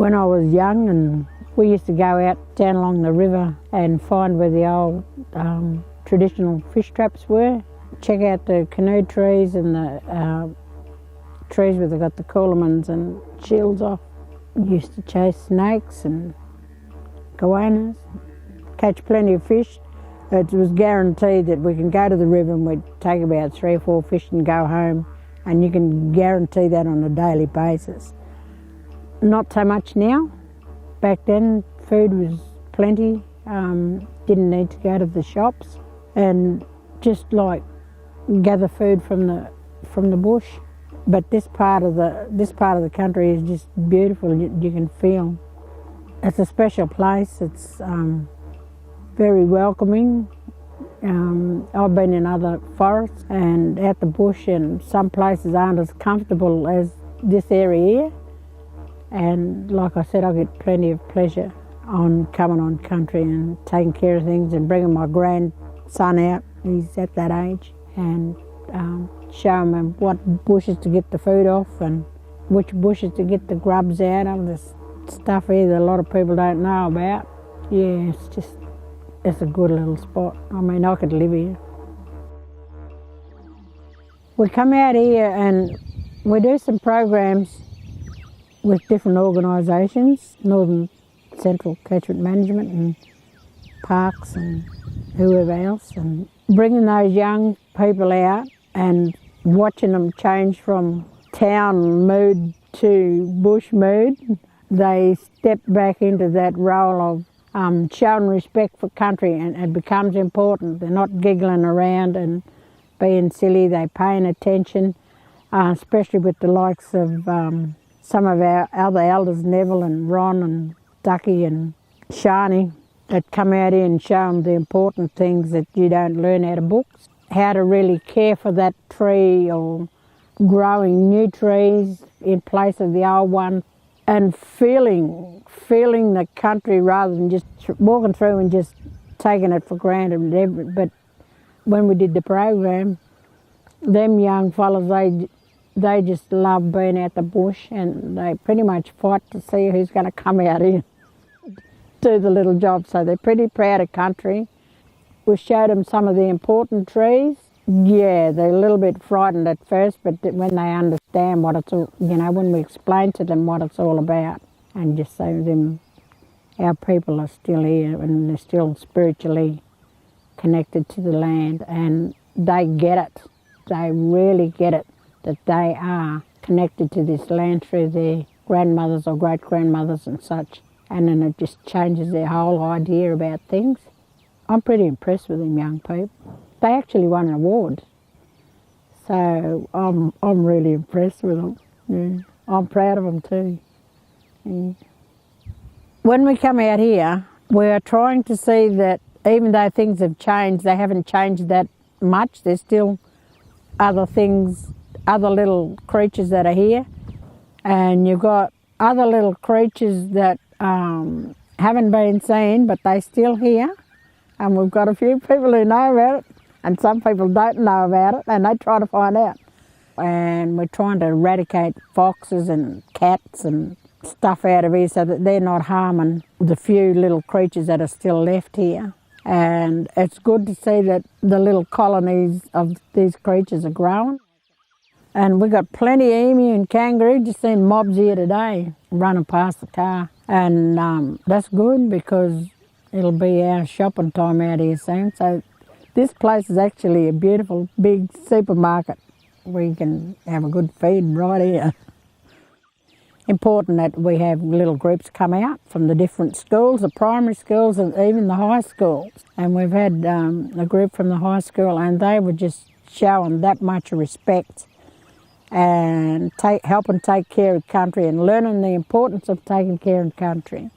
When I was young, and we used to go out down along the river and find where the old traditional fish traps were, check out the canoe trees and the trees where they got the coolamans and shields off. Used to chase snakes and goannas, catch plenty of fish. It was guaranteed that we can go to the river and we'd take about 3 or 4 fish and go home, and you can guarantee that on a daily basis. Not so much now. Back then food was plenty, didn't need to go to the shops, and just like gather food from the bush. But this part of the country is just beautiful. You can feel it's a special place. It's very welcoming. I've been in other forests and out the bush, and some places aren't as comfortable as this area here. And like I said, I get plenty of pleasure on coming on country and taking care of things and bringing my grandson out. He's at that age, and showing him what bushes to get the food off and which bushes to get the grubs out of. This stuff here that a lot of people don't know about. Yeah, it's a good little spot. I mean, I could live here. We come out here and we do some programs with different organisations, Northern Central Catchment Management and Parks and whoever else, and bringing those young people out and watching them change from town mood to bush mood. They step back into that role of showing respect for country, and it becomes important. They're not giggling around and being silly, they're paying attention, especially with the likes of some of our other elders, Neville and Ron and Ducky and Shani, that come out here and show them the important things that you don't learn out of books. How to really care for that tree, or growing new trees in place of the old one, and feeling the country rather than just walking through and just taking it for granted. But when we did the program, them young fellas, they just love being out the bush, and they pretty much fight to see who's going to come out here do the little job. So they're pretty proud of country. We showed them some of the important trees. Yeah, they're a little bit frightened at first, but when they understand what it's all, when we explain to them what it's all about, and just say to them, our people are still here and they're still spiritually connected to the land, and they get it. They really get it, that they are connected to this land through their grandmothers or great-grandmothers and such, and then it just changes their whole idea about things. I'm pretty impressed with them young people. They actually won an award, so I'm really impressed with them. Yeah. I'm proud of them too. Yeah. When we come out here, we're trying to see that even though things have changed, they haven't changed that much. There's still other things, other little creatures that are here, and you've got other little creatures that haven't been seen, but they're still here, and we've got a few people who know about it, and some people don't know about it, and they try to find out. And we're trying to eradicate foxes and cats and stuff out of here so that they're not harming the few little creatures that are still left here. And it's good to see that the little colonies of these creatures are growing. And we've got plenty of emu and kangaroo, just seen mobs here today running past the car. And that's good because it'll be our shopping time out here soon. So this place is actually a beautiful big supermarket. We can have a good feed right here. Important that we have little groups come out from the different schools, the primary schools and even the high schools. And we've had a group from the high school, and they were just showing that much respect and helping take care of country and learning the importance of taking care of country,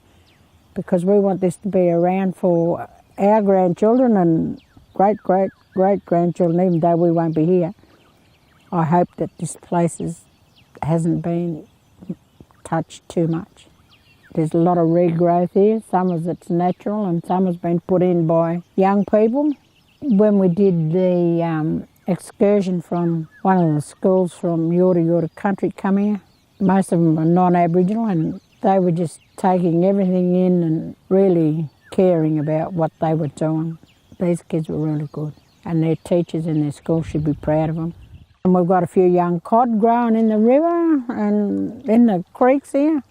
because we want this to be around for our grandchildren and great-great-great-grandchildren, even though we won't be here. I hope that this place hasn't been touched too much. There's a lot of regrowth here. Some of it's natural and some has been put in by young people. When we did the excursion from one of the schools from Yorta country come here, most of them are non-Aboriginal, and They were just taking everything in and really caring about what they were doing. These kids were really good, and their teachers in their school should be proud of them. And we've got a few young cod growing in the river and in the creeks here,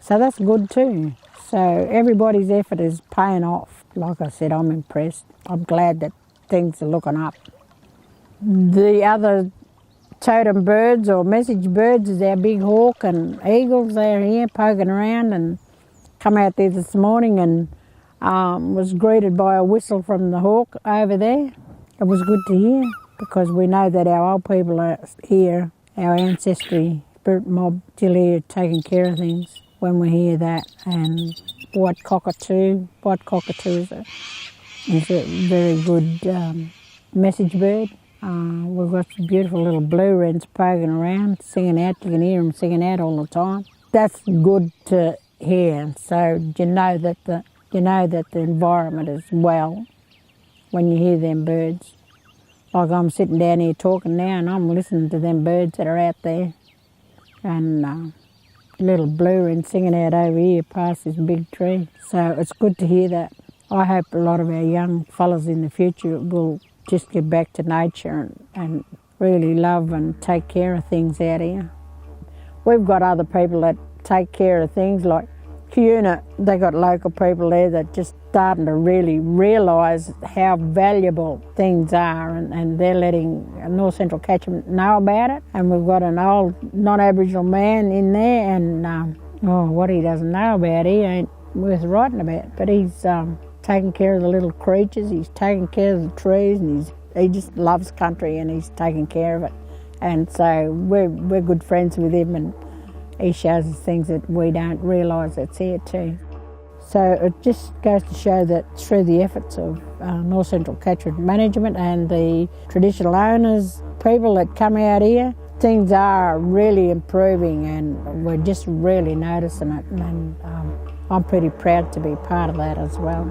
so that's good too. So everybody's effort is paying off. Like I said, I'm impressed. I'm glad that things are looking up. The other totem birds or message birds is our big hawk and eagles. They're here poking around, and come out there this morning and was greeted by a whistle from the hawk over there. It was good to hear, because we know that our old people are here, our ancestry spirit mob still here taking care of things when we hear that. And white cockatoo is a very good message bird. We've got some beautiful little blue wrens poking around, singing out. You can hear them singing out all the time. That's good to hear. So you know that the environment is well when you hear them birds. Like I'm sitting down here talking now, and I'm listening to them birds that are out there, and little blue wren singing out over here past this big tree. So it's good to hear that. I hope a lot of our young fellas in the future will just get back to nature and really love and take care of things out here. We've got other people that take care of things, like Cuna. They got local people there that just starting to really realise how valuable things are, and they're letting North Central Catchment know about it. And we've got an old non-Aboriginal man in there, and what he doesn't know about, he ain't worth writing about. But he's taking care of the little creatures, he's taking care of the trees, and he just loves country, and he's taking care of it. And so we're good friends with him, and he shows us things that we don't realise that's here too. So it just goes to show that through the efforts of North Central Catchment Management and the traditional owners, people that come out here, things are really improving, and we're just really noticing it. And I'm pretty proud to be part of that as well.